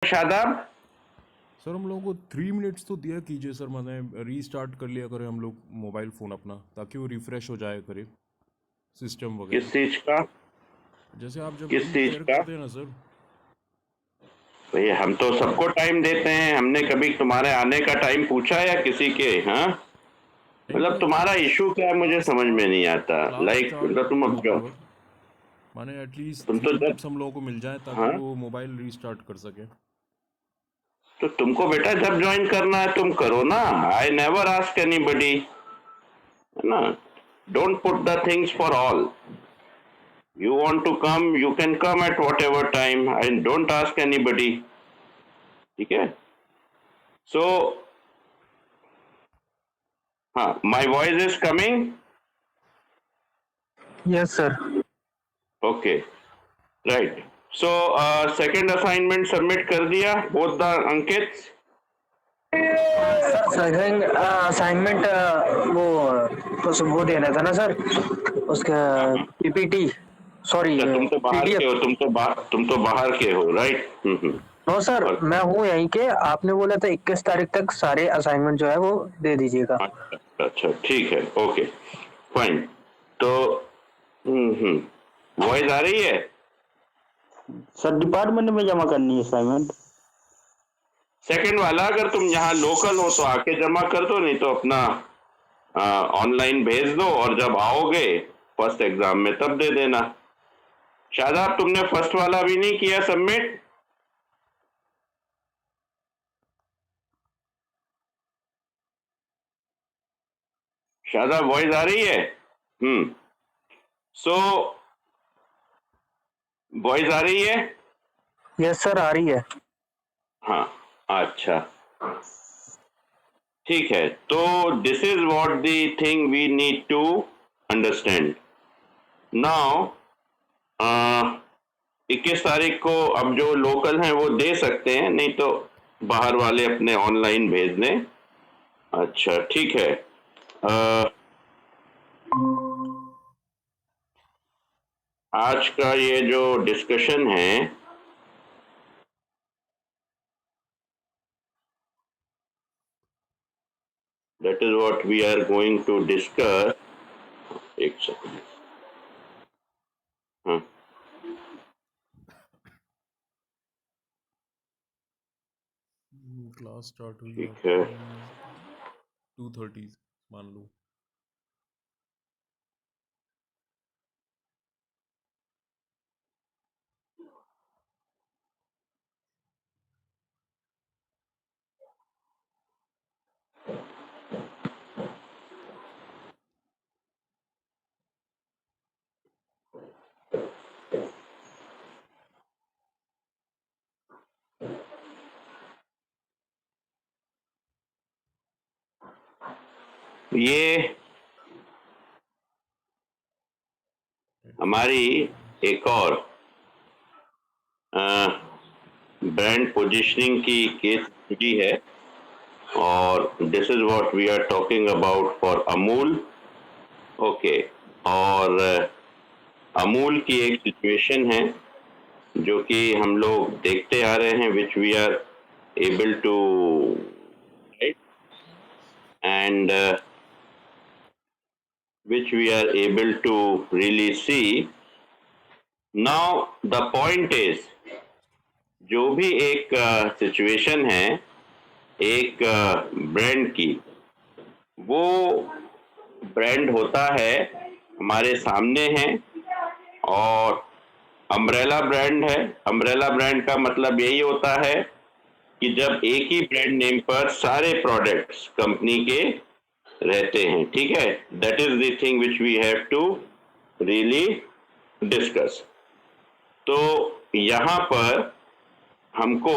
Shadab? Sir हम लोगों को 3 मिनट्स तो दिया कीजिए सर, मैंने रीस्टार्ट कर लिया करें हम लोग मोबाइल फ़ोन अपना, ताकि वो रिफ़्रेश हो जाए करे सिस्टम किस वगैरह, चीज का? जैसे आप जब किस भी चीज शेयर का? करते हैं ना सर। भैया हम तो सबको टाइम देते हैं, हमने कभी तुम्हारे आने का टाइम पूछा या किसी के? हाँ, नहीं मतलब तो तुम्हारा इशू क्या है मुझे समझ में नहीं आता। क्लास लाइक स्टार्ट मतलब तुम अब होते वक्त माने एटलीस्ट तुम तो 3 मिनट्स जब हम लोगों को मिल जाए ताकि हाँ, वो मोबाइल रीस्टार्ट कर सके। तो तुमको बेटा जब ज्वाइन करना है तुम करो ना। आई नेवर आस्क एनीबडी, है ना? Don't put the things for all. You want to come, you can come at whatever time and don't ask anybody. ठीक है? So हाँ, my voice is coming. Yes, sir. Okay, right. So second assignment submit कर दिया both the Ankits. Sir second assignment वो देना था ना sir, उसका हाँ, पीपीटी, सॉरी अच्छा तुम तो बाहर के पीडीएफ। हो, तुम तो बाहर के हो, राइट? नो सर, और मैं हूँ यहीं के। आपने बोला था 21 तारीख तक सारे असाइनमेंट जो है वो दे दीजिएगा। अच्छा ठीक है, ओके फाइन। तो वॉइस आ रही है? सर डिपार्टमेंट में जमा करनी है असाइनमेंट। सेकंड वाला अगर तुम यहाँ लोकल हो तो आके जमा कर दो, नहीं तो अपना ऑनलाइन भेज दो और जब आओगे फर्स्ट एग्जाम में तब दे देना। शादाब तुमने फर्स्ट वाला भी नहीं किया सबमिट? शादाब वॉइस आ रही है? सो वॉइस आ रही है? यस सर, आ रही है। हाँ, अच्छा ठीक है। तो this is what the thing we need to understand now. 21 तारीख को अब जो लोकल हैं वो दे सकते हैं, नहीं तो बाहर वाले अपने ऑनलाइन भेज दें। अच्छा ठीक है। आज का ये जो डिस्कशन है that is what we are going to discuss. एक सेकंड। हाँ, क्लास स्टार्ट हुई ठीक है। आपकी 2:30 मान लो। ये हमारी एक और ब्रांड पोजीशनिंग की केस स्टडी है और this is what we are talking about for Amul. Okay, और अमूल की एक सिचुएशन है जो कि हम लोग देखते आ रहे हैं, which we are able to write and which we are able to really see. Now the point is, जो भी एक सिचुएशन है एक ब्रांड की, वो ब्रांड होता है हमारे सामने है और अम्ब्रेला ब्रांड है। अम्ब्रेला ब्रांड का मतलब यही होता है कि जब एक ही ब्रांड नेम पर सारे प्रोडक्ट्स कंपनी के रहते हैं, ठीक है? That is the thing which we have to really discuss. तो यहाँ पर हमको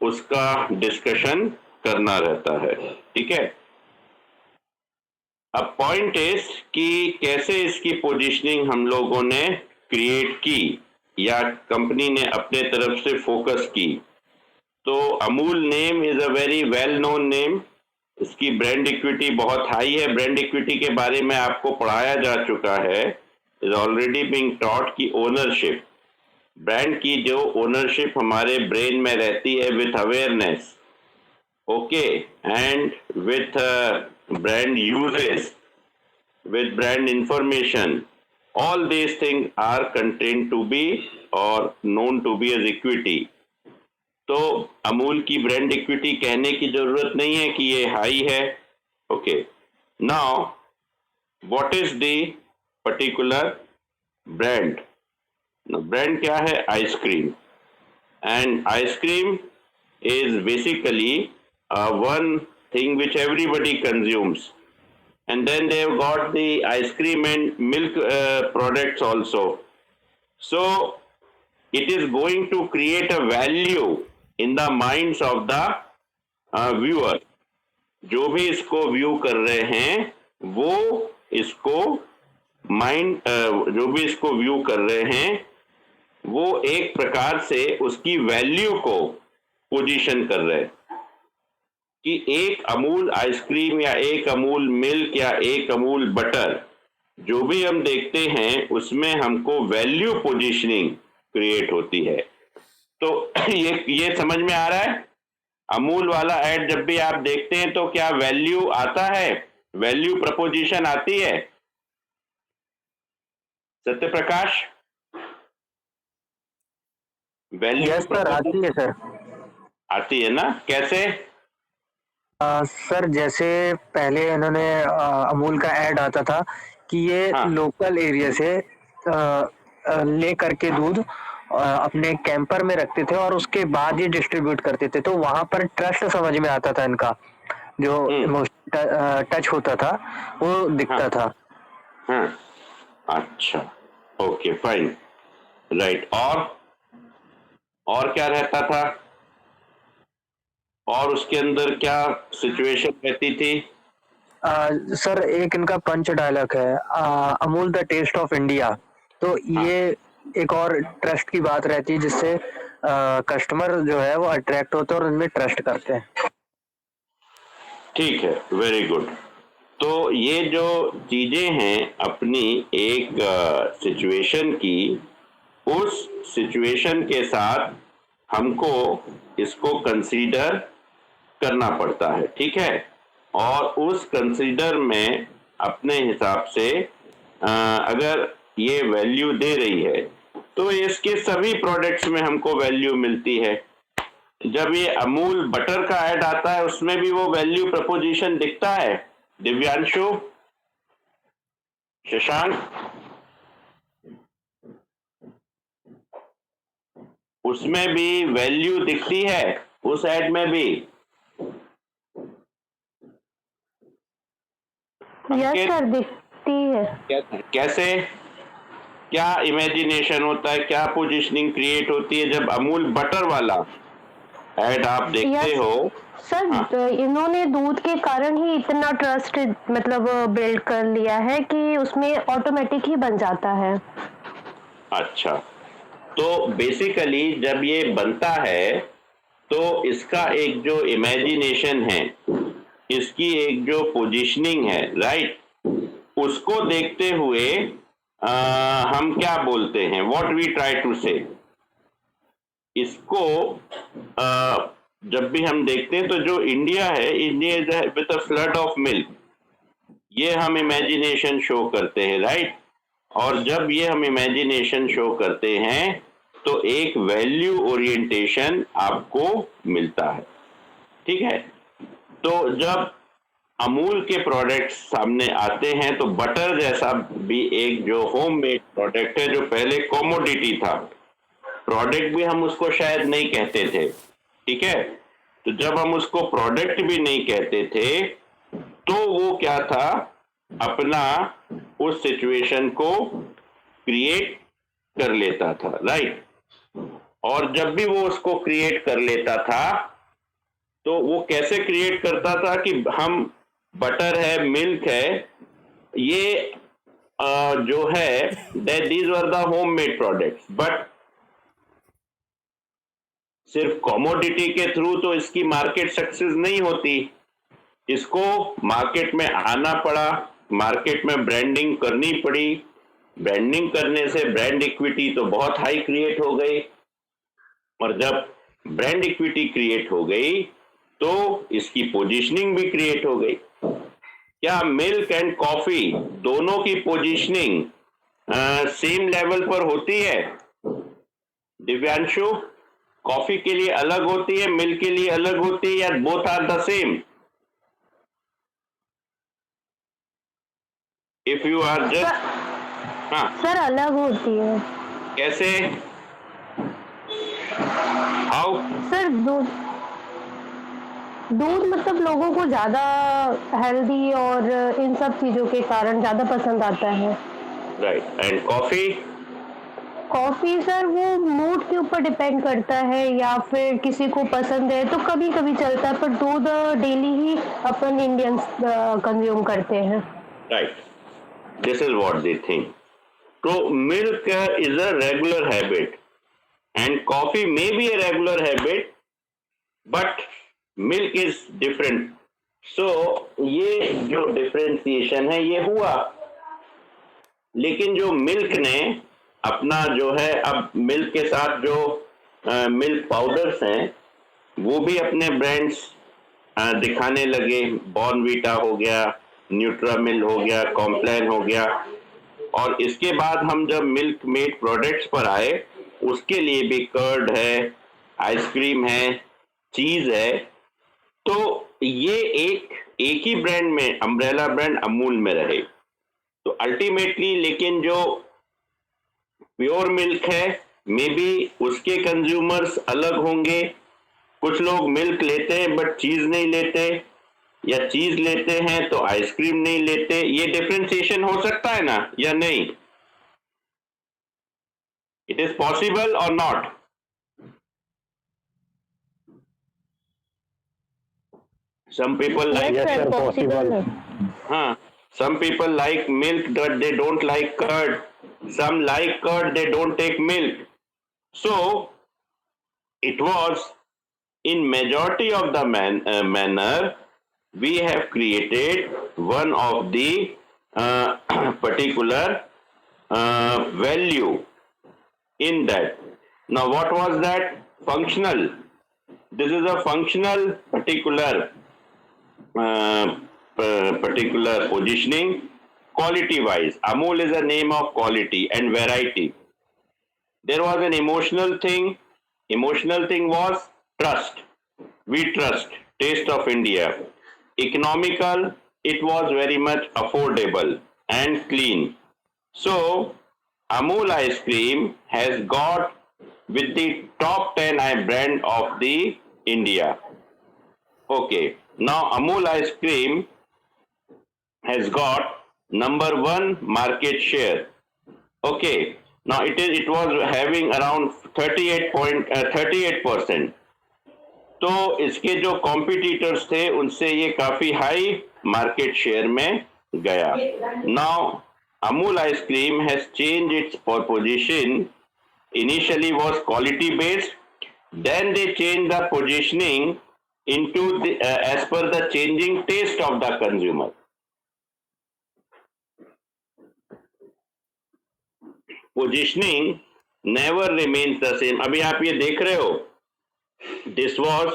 उसका डिस्कशन करना रहता है, ठीक है? अब पॉइंट इज कि कैसे इसकी पोजीशनिंग हम लोगों ने क्रिएट की या कंपनी ने अपने तरफ से फोकस की। तो Amul name is a very well known name, इसकी ब्रांड इक्विटी बहुत हाई है। ब्रांड इक्विटी के बारे में आपको पढ़ाया जा चुका है, इज ऑलरेडी बीइंग टॉट की ओनरशिप ब्रांड की जो ओनरशिप हमारे ब्रेन में रहती है with awareness, okay, and with brand uses, with brand information, all these things are contained to be or known to be as equity. तो अमूल की brand equity कहने की जरूरत नहीं है कि ये हाई है. Okay, now what is the particular brand? Brand क्या है? Ice cream. And ice cream is basically one thing which everybody consumes, and then they've got the ice cream and milk products also. So it is going to create a value in the minds of the viewer. जो भी इसको view कर रहे हैं वो इसको जो भी इसको व्यू कर रहे हैं वो एक प्रकार से उसकी वैल्यू को पोजीशन कर रहे हैं कि एक अमूल आइसक्रीम या एक अमूल मिल्क या एक अमूल बटर जो भी हम देखते हैं उसमें हमको वैल्यू पोजीशनिंग क्रिएट होती है. तो ये समझ में आ रहा है? अमूल वाला ऐड जब भी आप देखते हैं तो क्या वैल्यू आता है? वैल्यू प्रपोजिशन आती है? Satya Prakash, value yes sir, आती है सर. आती है ना? कैसे? सर जैसे पहले इन्होंने अमूल का ऐड आता था कि ये लोकल एरिया से ले करके दूध अपने कैंपर में रखते थे और उसके बाद ही डिस्ट्रीब्यूट करते थे. तो वहां पर ट्रस्ट समझ में आता था, इनका जो टच होता था वो दिखता था. अच्छा, ओके, फाइन, राइट. और क्या रहता था? और उसके अंदर क्या सिचुएशन रहती थी? सर एक इनका पंच डायलॉग है, Amul the taste of India. तो ये एक और ट्रस्ट की बात रहती है जिससे कस्टमर जो है वो अट्रैक्ट होते हैं और उनमें ट्रस्ट करते हैं. ठीक है, वेरी गुड. तो ये जो चीजें हैं अपनी एक सिचुएशन की, उस सिचुएशन के साथ हमको इसको कंसीडर करना पड़ता है. ठीक है, और उस कंसीडर में अपने हिसाब से अगर ये वैल्यू दे रही है तो इसके सभी प्रोडक्ट्स में हमको वैल्यू मिलती है. जब ये अमूल बटर का ऐड आता है उसमें भी वो वैल्यू प्रपोजिशन दिखता है. दिव्यांशु, शशांक, उसमें भी वैल्यू दिखती है, उस ऐड में भी. यस सर, दिखती है. कैसे? क्या इमेजिनेशन होता है, क्या पोजीशनिंग क्रिएट होती है जब अमूल बटर वाला ऐड आप देखते हो? सर इन्होंने दूध के कारण ही इतना ट्रस्ट मतलब बिल्ड कर लिया है कि उसमें ऑटोमेटिक ही बन जाता है. अच्छा, तो बेसिकली जब ये बनता है तो इसका एक जो इमेजिनेशन है, इसकी एक जो पोजीशनिंग है, राइट, उसको देखते हुए हम क्या बोलते हैं, व्हाट वी ट्राई टू से. इसको जब भी हम देखते हैं तो जो इंडिया है, India is with a flood of milk, ये हम इमेजिनेशन शो करते हैं, राइट. और जब ये हम इमेजिनेशन शो करते हैं तो एक वैल्यू ओरिएंटेशन आपको मिलता है. ठीक है, तो जब अमूल के प्रोडक्ट्स सामने आते हैं तो बटर जैसा भी एक जो होममेड प्रोडक्ट है, जो पहले कॉमोडिटी था, प्रोडक्ट भी हम उसको शायद नहीं कहते थे. ठीक है, तो जब हम उसको प्रोडक्ट भी नहीं कहते थे तो वो क्या था, अपना उस सिचुएशन को क्रिएट कर लेता था, राइट. और जब भी वो उसको क्रिएट कर लेता था तो वो कैसे क्रिएट करता था कि हम बटर है, मिल्क है, ये जो है that these were the homemade products, but सिर्फ कॉमोडिटी के थ्रू तो इसकी मार्केट सक्सेस नहीं होती. इसको मार्केट में आना पड़ा, मार्केट में ब्रांडिंग करनी पड़ी, ब्रांडिंग करने से ब्रांड इक्विटी तो बहुत हाई क्रिएट हो गई, और जब ब्रांड इक्विटी क्रिएट हो गई तो इसकी पोजीशनिंग भी क्रिएट हो गई। क्या मिल्क एंड कॉफी दोनों की पोजीशनिंग सेम लेवल पर होती है? दिव्यांशु, कॉफी के लिए अलग होती है, मिल्क के लिए अलग होती है, या both are the same? If you are just हाँ, सर अलग होती है। कैसे? हाउ? सर दूध दूध मतलब लोगों को ज्यादा हेल्दी और इन सब चीजों के कारण ज्यादा पसंद आता है। Right. And coffee? Coffee sir वो मूड के ऊपर डिपेंड करता है, या फिर किसी को पसंद है तो कभी कभी चलता है, पर दूध डेली ही अपन इंडियंस कंज्यूम करते हैं। Right, this is what they think. तो milk is a regular habit and coffee may be a regular habit, but milk is different. So ये जो डिफरेंशिएशन है ये हुआ, लेकिन जो मिल्क ने अपना जो है, अब मिल्क के साथ जो मिल्क पाउडर्स हैं वो भी अपने ब्रांड्स दिखाने लगे। बॉर्नवीटा हो गया, न्यूट्रामिल हो गया, कॉम्प्लान हो गया, और इसके बाद हम जब मिल्क मेड प्रोडक्ट्स पर आए उसके लिए भी कर्ड है, आइसक्रीम है, चीज है। तो ये एक ही ब्रांड में, अम्ब्रेला ब्रांड अमूल में रहे। तो अल्टीमेटली लेकिन जो प्योर मिल्क है मे बी उसके कंज्यूमर्स अलग होंगे। कुछ लोग मिल्क लेते हैं बट चीज नहीं लेते, या चीज लेते हैं तो आइसक्रीम नहीं लेते। ये डिफरेंशिएशन हो सकता है ना, या नहीं? इट इज पॉसिबल और not? Some people like Yes, sir, possible है। some people like milk but they don't like curd. Some like curd, they don't take milk. So it was in majority of the manner we have created one of the particular value in that. Now what was that? Functional. This is a functional particular positioning. Quality wise, Amul is a name of quality and variety. There was an emotional thing. Emotional thing was trust. We trust Taste of India. Economical, it was very much affordable and clean. So Amul ice cream has got with the top 10 brand of the India. Okay, now Amul ice cream has got number 1 market share. Okay, now it was having around 38%. तो इसके जो competitors थे उनसे ये काफी high market share में गया। Now Amul ice cream has changed its position. Initially was quality based, then they changed the positioning into the as per the changing taste of the consumer. Positioning never remains the same. अभी आप ये देख रहे हो, this was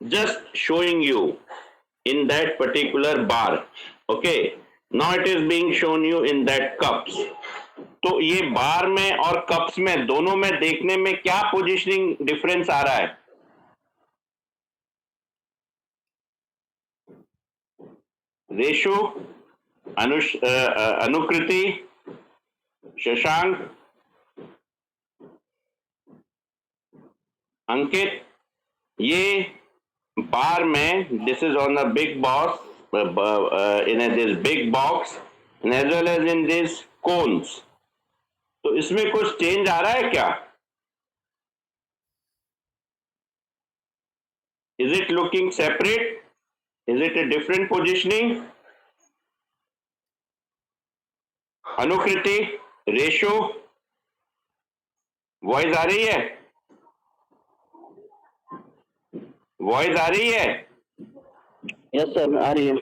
just showing you in that particular bar. Okay, now it is being shown you in that cups. तो ये बार में और कप्स में दोनों में देखने में क्या पोजीशनिंग डिफरेंस आ रहा है? रेशो, अनुकृति, शशांक, अंकित, ये बार में this is on the big box, in this big box and as well as in this cones. तो इसमें कुछ चेंज आ रहा है क्या? Is it looking separate? Is it a different positioning? Anukriti, Resho, voice आ रही है? वॉइस आ रही है? यस सर, आ रही है।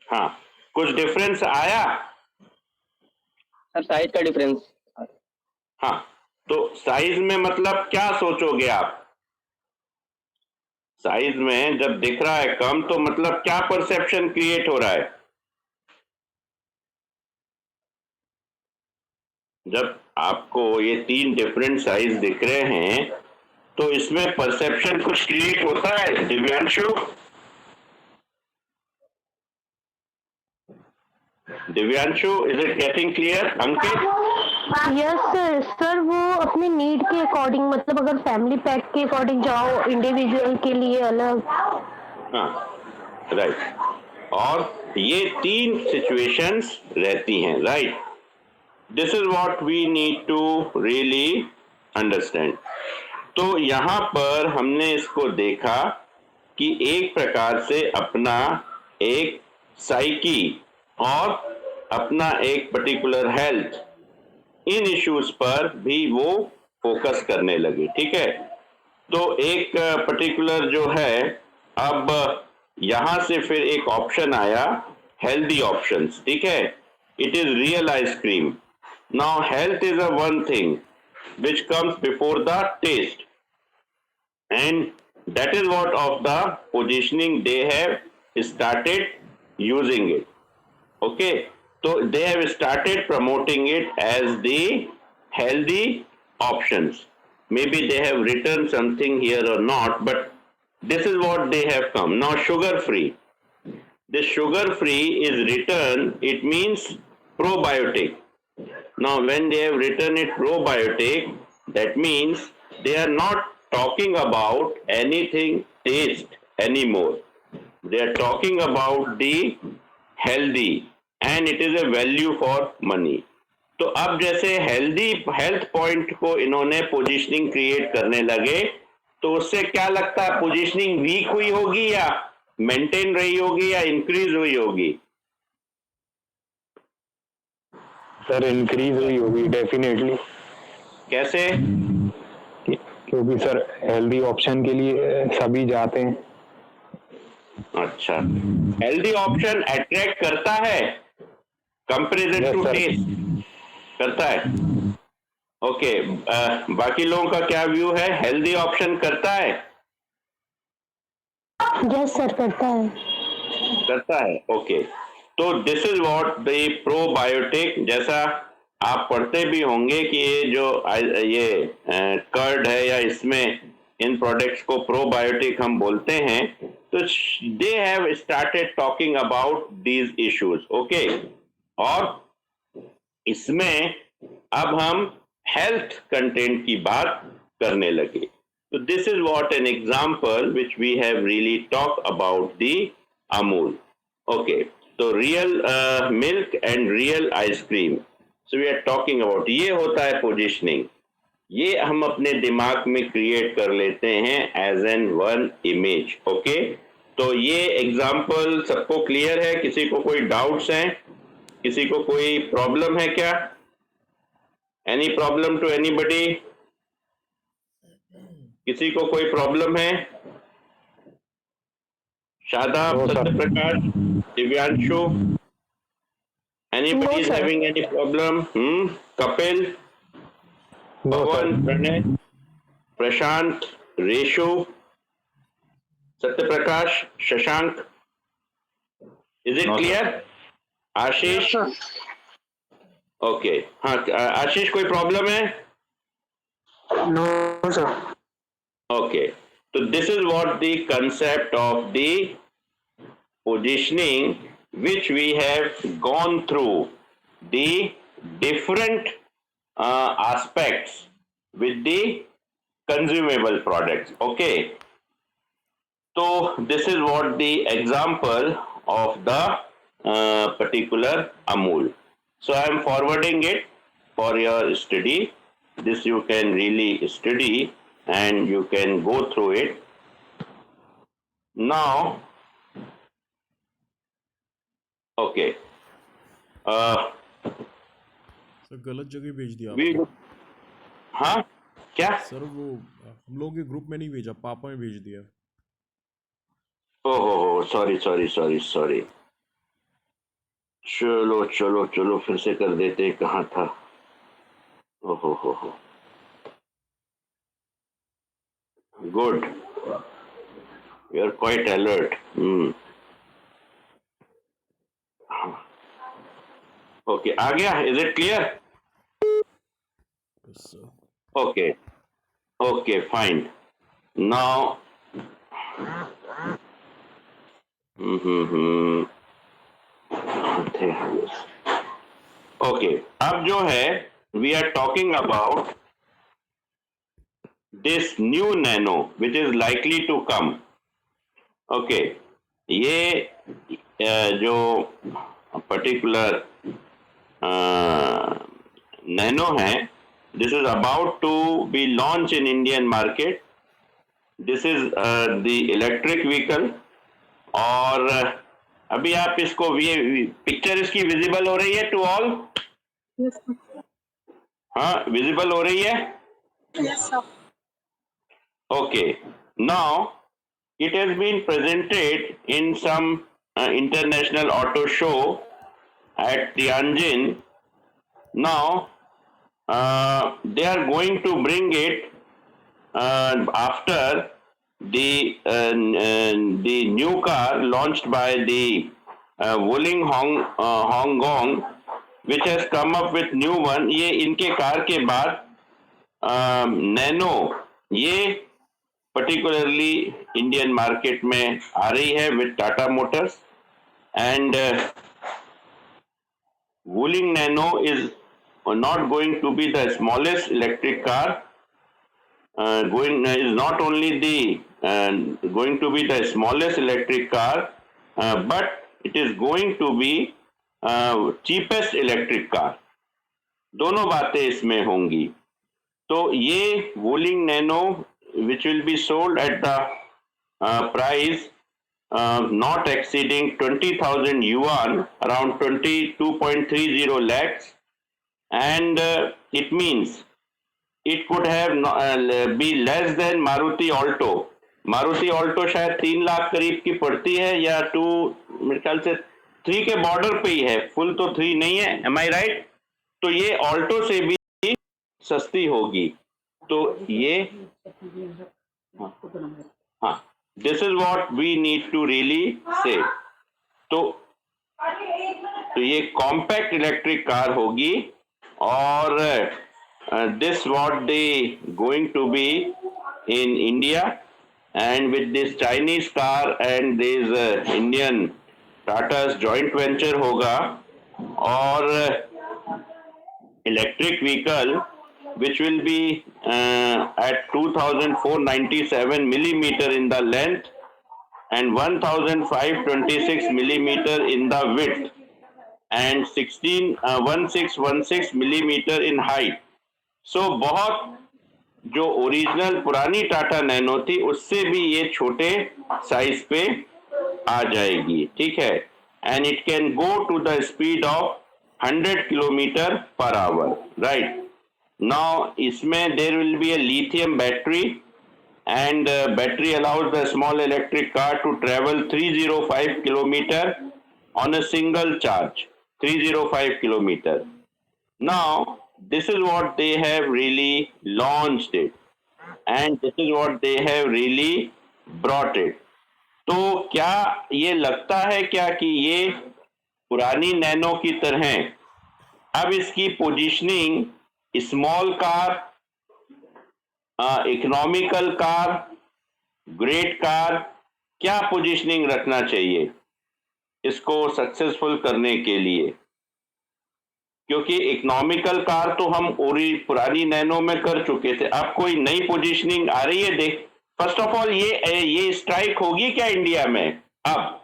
हाँ, कुछ डिफरेंस आया? सर साइज का डिफरेंस। हाँ, तो साइज में मतलब क्या सोचोगे आप? साइज में जब दिख रहा है कम तो मतलब क्या परसेप्शन क्रिएट हो रहा है? जब आपको ये 3 डिफरेंट साइज दिख रहे हैं तो इसमें परसेप्शन कुछ क्रिएट होता है Divyanshu? Divyanshu, is it getting clear? Ankit? Yes sir. Sir वो अपने नीड के अकॉर्डिंग, मतलब अगर फैमिली पैक के अकॉर्डिंग जाओ, इंडिविजुअल के लिए अलग। हाँ, राइट। और ये 3 सिचुएशंस रहती हैं, right? This is what we need to really understand. तो यहाँ पर हमने इसको देखा कि एक प्रकार से अपना एक साइकी और अपना एक पर्टिकुलर हेल्थ, इन इश्यूज पर भी वो फोकस करने लगे, ठीक है? तो एक पर्टिकुलर जो है, अब यहां से फिर एक ऑप्शन आया हेल्दी ऑप्शंस, ठीक है? It is real ice cream. Now health is a one thing which comes before the taste, and that is what of the positioning they have started using it. Okay, so they have started promoting it as the healthy options. Maybe they have written something here or not, but this is what they have come. Now sugar free, this sugar free is written, it means probiotic. Now when they have written it probiotic, that means they are not talking about anything taste anymore. They are talking about the healthy and it is a value for money. तो अब जैसे healthy health point को इन्होंने positioning create करने लगे, तो उससे क्या लगता है पोजीशनिंग वीक हुई होगी या मेंटेन रही होगी या इंक्रीज हुई होगी? सर इंक्रीज हुई होगी डेफिनेटली, कैसे? क्योंकि सर हेल्दी ऑप्शन के लिए सभी जाते हैं। अच्छा, हेल्दी ऑप्शन अट्रैक्ट करता है comparison Yes, to sir. Test? करता है। ओके, बाकी लोगों का क्या व्यू है? हेल्दी ऑप्शन करता है? यस सर, करता है। करता है, ओके। तो this is what the probiotic, जैसा आप पढ़ते भी होंगे कि ये जो ये कर्ड है या इसमें इन प्रोडक्ट्स को प्रोबायोटिक हम बोलते हैं, तो they have started talking about these issues, okay. और इसमें अब हम हेल्थ कंटेंट की बात करने लगे। तो this is what an example which we have really talk about the Amul, okay. तो real milk and real ice cream, so we are talking about, ये होता है पोजीशनिंग। ये हम अपने दिमाग में क्रिएट कर लेते हैं as an one image, okay. तो ये एग्जांपल सबको क्लियर है? किसी को कोई डाउट्स हैं? किसी को कोई प्रॉब्लम है क्या? Any problem to anybody? किसी को कोई प्रॉब्लम है? Shadab, No, sir. Satya Prakash, Divyanshu, anybody is sir. having any problem? Kapil, no Bhagwan, sir, Pranay, Prashant, Reshu, Satya Prakash, Shashank, is it clear? Ashish? Okay, हाँ, आशीष कोई प्रॉब्लम है? No sir. Okay, so this is what the concept of the positioning which we have gone through the different aspects with the consumable products, okay. So this is what the example of the particular Amul. So I am forwarding it for your study. This you can really study and you can go through it. Now, okay, sir गलत जगह भेज दिया we, आपने। हाँ, क्या? Sir वो हम लोग के ग्रुप में नहीं भेजा, पापा में भेज दिया। ओहो, सॉरी सॉरी सॉरी सॉरी। चलो चलो चलो फिर से कर देते हैं, कहाँ था? ओहो हो, good, you are quite alert. Okay, आ गया. Is it clear? Yes, sir. Okay okay fine. Now okay, अब जो है we are talking about this new Nano which is likely to come. Okay, ये जो पर्टिकुलर नैनो है, this is about to be launched in Indian market. This is the electric vehicle. और अभी आप इसको पिक्चर इसकी विजिबल हो रही है टू ऑल? हाँ, विजिबल हो रही है. Okay, now it has been presented in some international auto show at Tianjin. Now they are going to bring it after the new car launched by the Wuling Hong Kong, which has come up with new one. ये इनके car के बाद nano ये particularly Indian market में आ रही है with Tata Motors, and Wuling Nano is not going to be the smallest electric car. Is not only the going to be the smallest electric car, but it is going to be cheapest electric car. दोनों बातें इसमें होंगी. तो ये Wuling Nano which will be sold at the price not exceeding 20,000 yuan, around 22.30 lakhs, and it means it could have be less than Maruti Alto. Maruti Alto शायद 3 लाख करीब की पड़ती है, या 2 मेरे ख्याल से 3 के बॉर्डर पे ही है, फुल तो 3 नहीं है. एम आई राइट? तो ये ऑल्टो से भी सस्ती होगी. तो ये हाँ, this is what we need to really say. तो ये कॉम्पैक्ट इलेक्ट्रिक कार होगी, और this what they going to be in India, and with this Chinese car and this Indian Tata's joint venture होगा, और electric vehicle which will be at 2497 millimeter in the length and 1526 millimeter in the width and 1616 millimeter in height. So बहुत जो original पुरानी Tata nano थी उससे भी ये छोटे साइज पे आ जाएगी. ठीक है, and it can go to the speed of 100 kilometer per hour. Right. Now इसमें there will be a lithium battery, and battery allows the small electric car to travel 305 kilometer on a single charge. 305 kilometer. Now this is what they have really launched it, and this is what they have really brought it. तो क्या ये लगता है क्या कि ये पुरानी nano की तरह अब इसकी positioning small car, economical car, great car, क्या पोजीशनिंग रखना चाहिए इसको सक्सेसफुल करने के लिए? क्योंकि इकोनॉमिकल कार तो हम पुरानी नैनो में कर चुके थे, अब कोई नई पोजीशनिंग आ रही है. देख, फर्स्ट ऑफ ऑल ये स्ट्राइक होगी क्या इंडिया में अब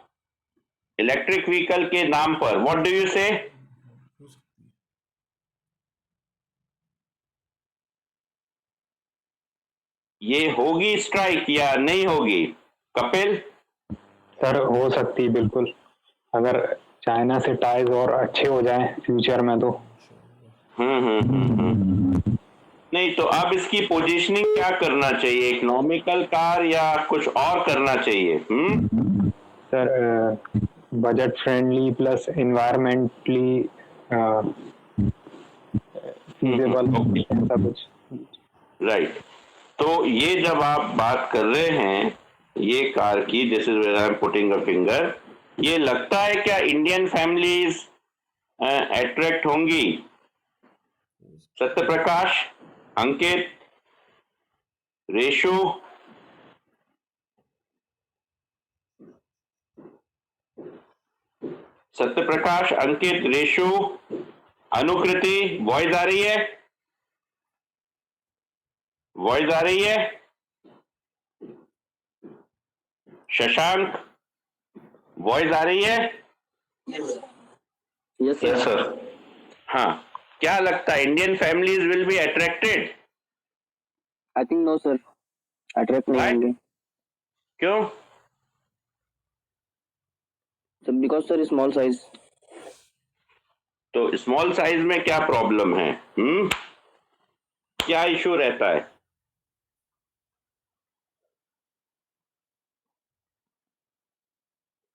इलेक्ट्रिक व्हीकल के नाम पर? व्हाट डू यू से? ये होगी स्ट्राइक या नहीं होगी कपिल? सर हो सकती है बिल्कुल, अगर चाइना से टाइज और अच्छे हो जाएं फ्यूचर में तो. नहीं तो अब इसकी पोजीशनिंग क्या करना चाहिए, इकोनॉमिकल कार या कुछ और करना चाहिए? Sir budget friendly plus environmentally feasible, ऐसा कुछ। राइट। तो ये जब आप बात कर रहे हैं ये कार की, this is where I am putting a finger, ये लगता है क्या इंडियन फैमिलीज अट्रैक्ट होंगी? सत्य प्रकाश, अंकित, रेशु, सत्य प्रकाश, अंकित, रेशु, अनुकृति, वॉइस आ रही है? वॉइस आ रही है? शशांक, वॉइस आ रही है? Yes sir. हाँ, क्या लगता है Indian families will be attracted? I think no sir, attract नहीं Why? होंगे क्यों? Sir, because sir small size. तो स्मॉल साइज में क्या प्रॉब्लम है? क्या इशू रहता है?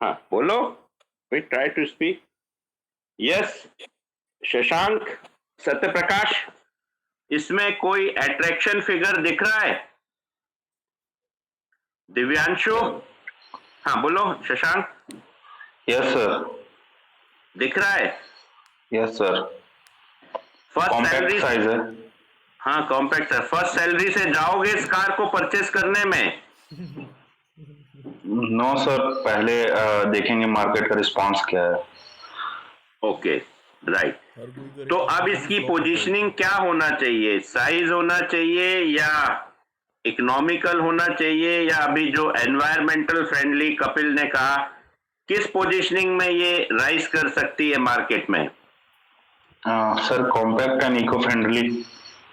हाँ बोलो, we try to speak. Yes Shashank, Satya Prakash, इसमें कोई अट्रैक्शन फिगर दिख रहा है? दिव्यांशु, हाँ बोलो शशांक। Yes sir. दिख रहा है? Yes sir. First compact salary, size है। हाँ कॉम्पैक्ट है। फर्स्ट सैलरी से जाओगे इस कार को परचेस करने में? नो सर, पहले देखेंगे मार्केट का रिस्पांस क्या है। Okay right. हर कोई करेगा तो अब इसकी फ्लॉप होता है। पोजीशनिंग क्या होना चाहिए? साइज होना चाहिए या इकोनॉमिकल होना चाहिए, या अभी जो एनवायरमेंटल फ्रेंडली कपिल ने कहा, किस पोजीशनिंग में ये राइज कर सकती है मार्केट में? Sir compact and eco friendly,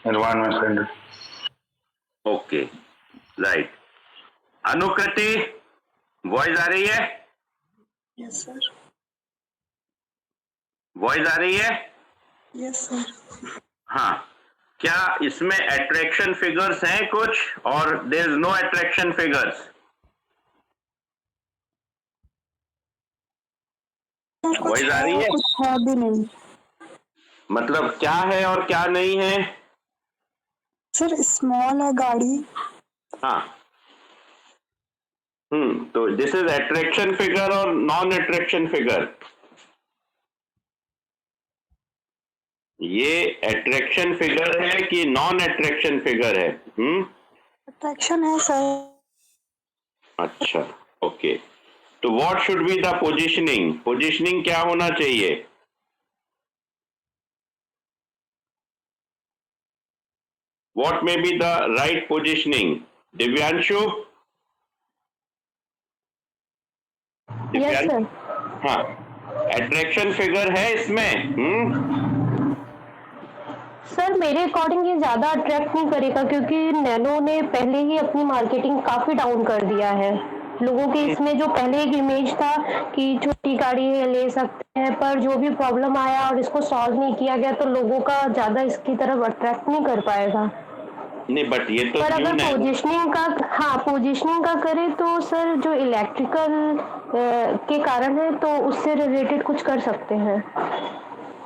environment friendly. Okay right. Anukriti, voice आ रही है? Yes sir. वॉइस आ रही है? Yes sir. हाँ, क्या इसमें अट्रैक्शन फिगर्स हैं कुछ, और there is no attraction figures? Voice आ रही है? कुछ है भी नहीं मतलब क्या है और क्या नहीं है? सर, स्मॉल है गाड़ी। हाँ तो दिस इज अट्रैक्शन फिगर और नॉन अट्रैक्शन फिगर? ये अट्रैक्शन फिगर है कि नॉन अट्रैक्शन फिगर है? अट्रैक्शन है सर। अच्छा ओके। तो what should be the positioning? Positioning क्या होना चाहिए? What may be the right positioning? Divyanshu? Yes sir. हाँ, अट्रैक्शन फिगर है इसमें? सर मेरे अकॉर्डिंग ये ज्यादा अट्रैक्ट नहीं करेगा, क्योंकि नैनो ने पहले ही अपनी मार्केटिंग काफी डाउन कर दिया है। लोगों के इसमें जो पहले एक इमेज था कि छोटी गाड़ी है ले सकते हैं, पर जो भी प्रॉब्लम आया और इसको सॉल्व नहीं किया गया तो लोगों का ज्यादा इसकी तरफ अट्रैक्ट नहीं कर पाएगा। नहीं बट ये तो पर अगर पोजीशनिंग का, हाँ पोजीशनिंग का करें तो सर जो इलेक्ट्रिकल के कारण है तो उससे रिलेटेड कुछ कर सकते हैं।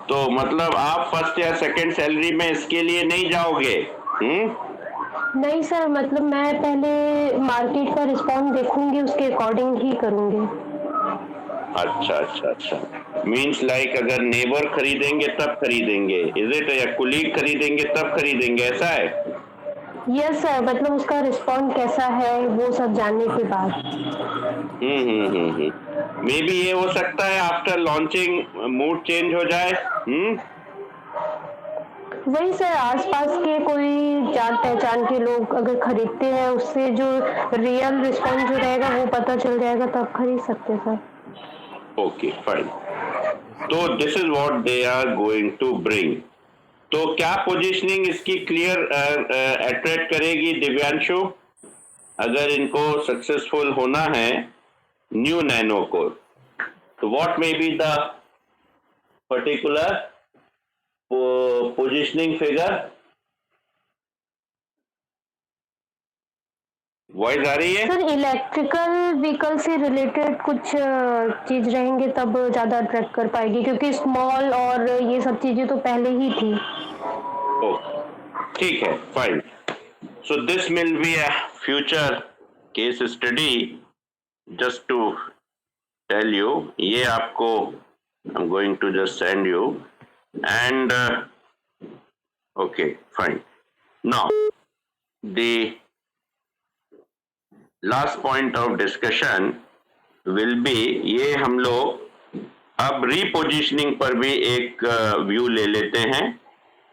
तो मतलब आप फर्स्ट या सेकंड सैलरी में इसके लिए नहीं जाओगे? नहीं सर, मतलब मैं पहले मार्केट का रिस्पॉन्स देखूंगी, उसके अकॉर्डिंग ही करूंगी। अच्छा अच्छा अच्छा। मीन्स लाइक अगर नेबर खरीदेंगे तब खरीदेंगे, इज इट? या कुलीग खरीदेंगे तब खरीदेंगे, ऐसा है? यस सर, मतलब उसका रिस्पॉन्स कैसा है वो सब जानने के बाद। मे बी ये हो सकता है आफ्टर लॉन्चिंग मूड चेंज हो जाए। वही सर, आसपास के कोई जान पहचान के लोग अगर खरीदते हैं उससे जो रियल रिस्पॉन्स जो रहेगा वो पता चल जाएगा, तब खरीद सकते सर। Okay fine. तो this is what they are going to bring. तो क्या पोजीशनिंग इसकी क्लियर अट्रैक्ट करेगी दिव्यांशु, अगर इनको सक्सेसफुल होना है न्यू नैनो को? तो what may be the particular positioning figure? Voice आ रही है? सर इलेक्ट्रिकल व्हीकल से रिलेटेड कुछ चीज रहेंगे तब ज्यादा अट्रैक्ट कर पाएगी, क्योंकि स्मॉल और ये सब चीजें तो पहले ही थी। ठीक है, fine. So this will be a future case study, just to tell you. ये आपको I am going to just send you and okay fine. Now the last point of discussion will be, ये हम लोग अब repositioning पर भी एक view ले लेते हैं।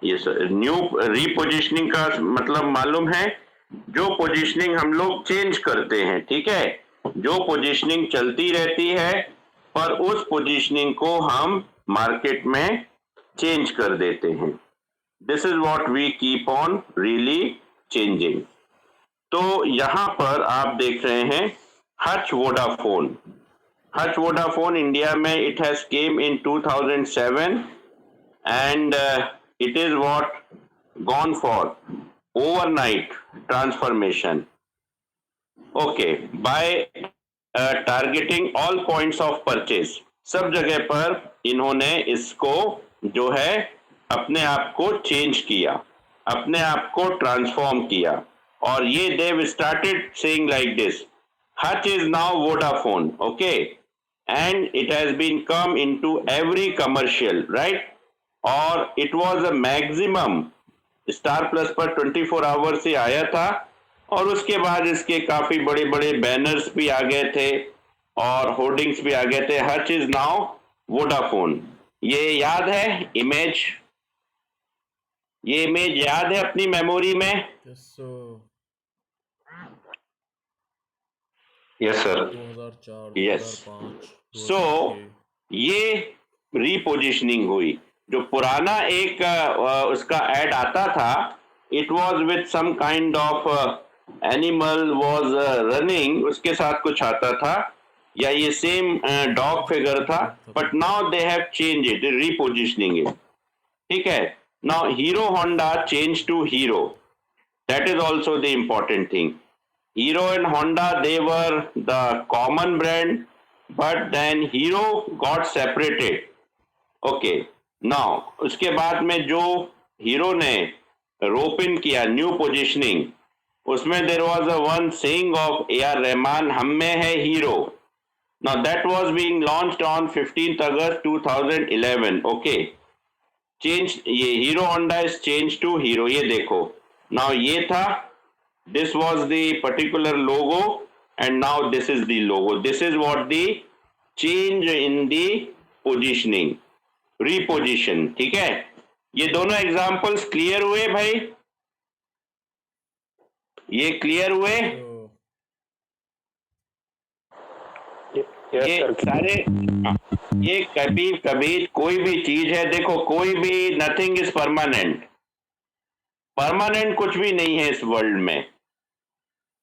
ये न्यू रीपोजिशनिंग का मतलब मालूम है, जो पोजीशनिंग हम लोग चेंज करते हैं, ठीक है, जो पोजीशनिंग चलती रहती है पर उस पोजीशनिंग को हम मार्केट में चेंज कर देते हैं। This is what we keep on really changing. तो यहां पर आप देख रहे हैं Hutch Vodafone. Hutch Vodafone India में it has came in 2007 and it is what gone for overnight transformation, okay, by targeting all points of purchase। सब जगह पर इन्होंने इसको जो है अपने आप को चेंज किया, अपने आप को ट्रांसफॉर्म किया, और ये they've started saying like this, Hutch is now Vodafone, okay, and it has been come into every commercial, right? और it was a maximum, star plus पर 24 आवर से आया था, और उसके बाद इसके काफी बड़े बड़े बैनर्स भी आ गए थे और होर्डिंग्स भी आ गए थे। Hutch is now Vodafone. ये याद है इमेज? ये इमेज याद है अपनी मेमोरी में? Yes sir. 2004 यस। 2005 सो ये रीपोजिशनिंग हुई। जो पुराना एक उसका एड आता था, it was with some kind of animal was running, उसके साथ कुछ आता था, या ये सेम डॉग फिगर था, but now they have change it, repositioning it, ठीक है। Now Hero Honda change to Hero, that is also the important thing. Hero and Honda they were the common brand, but then Hero got separated, okay. Now उसके बाद में जो हीरो ने rope in किया new positioning, उसमें there was a one saying of AR Rahman, हम में है hero. Now that was being launched on 15th August 2011, okay. Change, ये Hero Honda is change to Hero, ये देखो। नाउ ये था, this was the particular logo and now this is the logo. This is what the change in the positioning, reposition, ठीक है। ये दोनों examples clear हुए भाई? ये क्लियर हुए? ये सारे, ये कभी कभी कोई भी चीज है, देखो कोई भी, नथिंग इज परमानेंट, परमानेंट कुछ भी नहीं है इस वर्ल्ड में।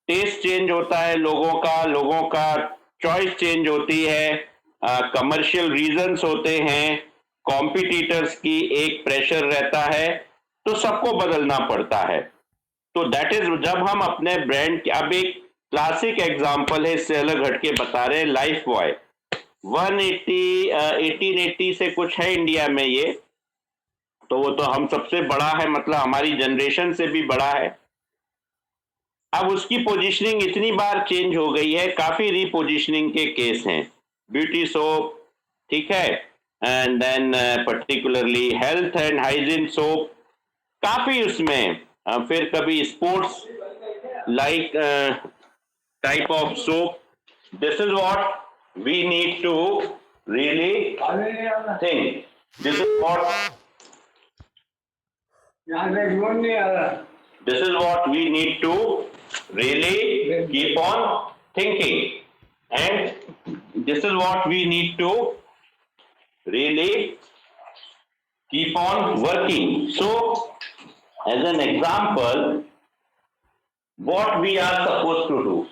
टेस्ट चेंज होता है लोगों का चॉइस चेंज होती है, कमर्शियल रीजंस होते हैं, कॉम्पिटिटर्स की एक प्रेशर रहता है, तो सबको बदलना पड़ता है। तो दैट इज, जब हम अपने ब्रांड, अब एक क्लासिक एग्जांपल है, इससे अलग हटके बता रहे हैं, लाइफ बॉय 1880 से कुछ है इंडिया में ये, तो वो तो हम सबसे बड़ा है, मतलब हमारी जनरेशन से भी बड़ा है। अब उसकी पोजीशनिंग इतनी बार चेंज हो गई है, काफी रीपोजिशनिंग के केस हैं। ब्यूटी सोप, ठीक है, and then particularly health and hygiene soap, काफी उसमें, फिर कभी sports like type of soap. This is what we need to really think, this is what this is what we need to really keep on thinking, and this is what we need to really keep on working. So as an example, what we are supposed to do,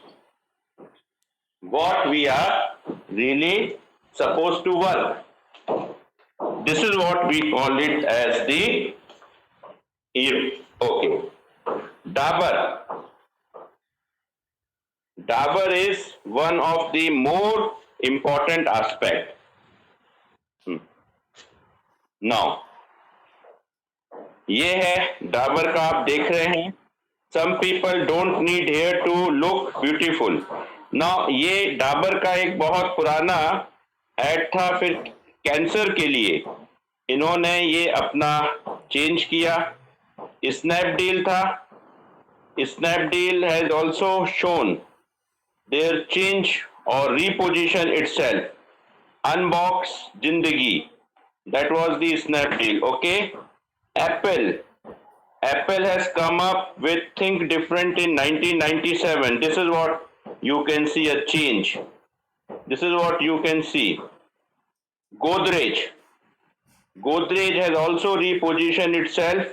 what we are really supposed to work, this is what we call it as the hero. Okay, Dabur, Dabur is one of the more important aspect. Now, ये है डाबर का, आप देख रहे हैं. Some people don't need hair to look beautiful. Now, ये डाबर का एक बहुत पुराना ऐड था फिर कैंसर के लिए. इन्होंने ये अपना चेंज किया. स्नैपडील था. Snapdeal has also shown their change or reposition itself. Unbox Zindagi, that was the Snapdeal. Okay. Apple has come up with Think Different in 1997. This is what you can see, a change. This is what you can see. Godrej has also repositioned itself.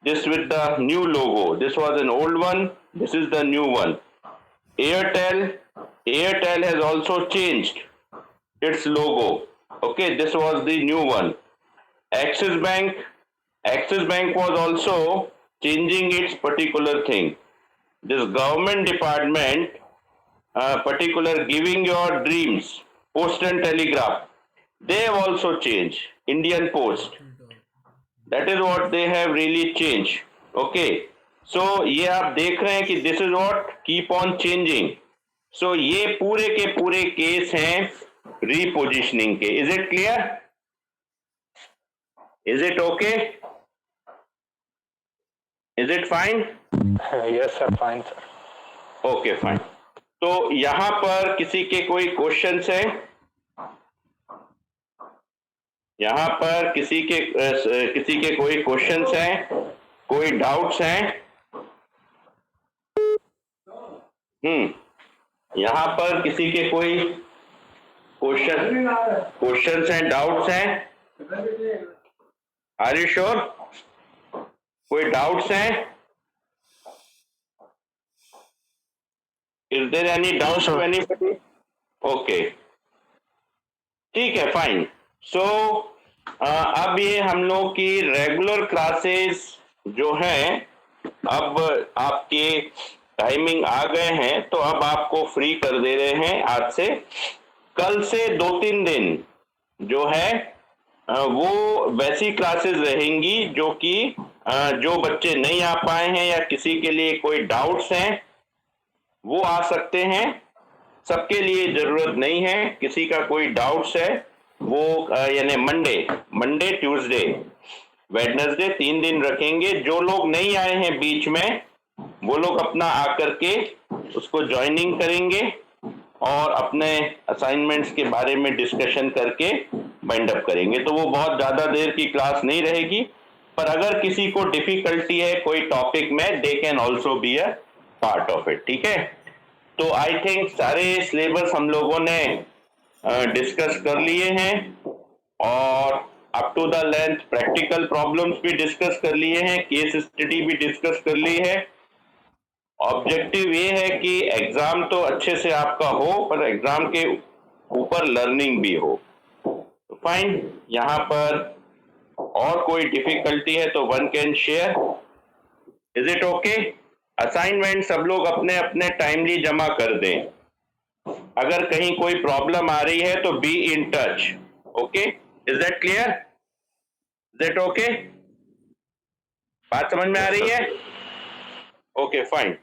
This with the new logo. This was an old one. This is the new one. Airtel has also changed its logo. Okay, this was the new one. Axis Bank was also changing its particular thing. This government department, particular Giving Your Dreams, Post and Telegraph, they have also changed. Indian Post. That is what they have really changed. Okay. So ये आप देख रहे हैं कि this is what keep on changing. So ये पूरे के पूरे केस हैं repositioning के. Is it clear? Is it okay? Is it fine? Yes sir, fine sir. Okay, fine. तो यहाँ पर किसी के कोई क्वेश्चंस हैं? यहाँ पर किसी के कोई क्वेश्चंस हैं, कोई डाउट्स हैं? यहाँ पर किसी के कोई क्वेश्चंस हैं, डाउट्स हैं? Are you sure? कोई डाउट्स हैं? Is there any doubts to anybody? Okay, ठीक है, फाइन. सो अब ये हम लोग की रेगुलर क्लासेस जो हैं, अब आपके टाइमिंग आ गए हैं, तो अब आपको फ्री कर दे रहे हैं आज से. कल से 2-3 दिन जो है वो वैसी क्लासेस रहेंगी जो कि जो बच्चे नहीं आ पाए हैं या किसी के लिए कोई डाउट्स हैं वो आ सकते हैं. सबके लिए जरूरत नहीं है. किसी का कोई डाउट्स है वो यानी मंडे ट्यूसडे वेडनेसडे 3 दिन रखेंगे. जो लोग नहीं आए हैं बीच में वो लोग अपना आकर के उसको ज्वाइनिंग करेंगे और अपने असाइनमेंट्स के बारे में डिस्कशन करके बाइंड अप करेंगे. तो वो बहुत ज्यादा देर की क्लास नहीं रहेगी, पर अगर किसी को डिफिकल्टी है कोई टॉपिक में, they can also be a part of it. ठीक है. तो आई थिंक सारे सिलेबस हम लोगों ने डिस्कस कर लिए हैं और up to the length practical problems भी डिस्कस कर लिए हैं, केस स्टडी भी डिस्कस कर ली है. ऑब्जेक्टिव ये है कि एग्जाम तो अच्छे से आपका हो, पर एग्जाम के ऊपर लर्निंग भी हो. तो फाइन. यहाँ पर और कोई डिफिकल्टी है तो one can share. Is it okay? Assignment सब लोग अपने अपने टाइमली जमा कर दें. अगर कहीं कोई प्रॉब्लम आ रही है तो be in touch. Okay, is that clear? Is that okay? बात समझ में आ रही है? Okay, fine.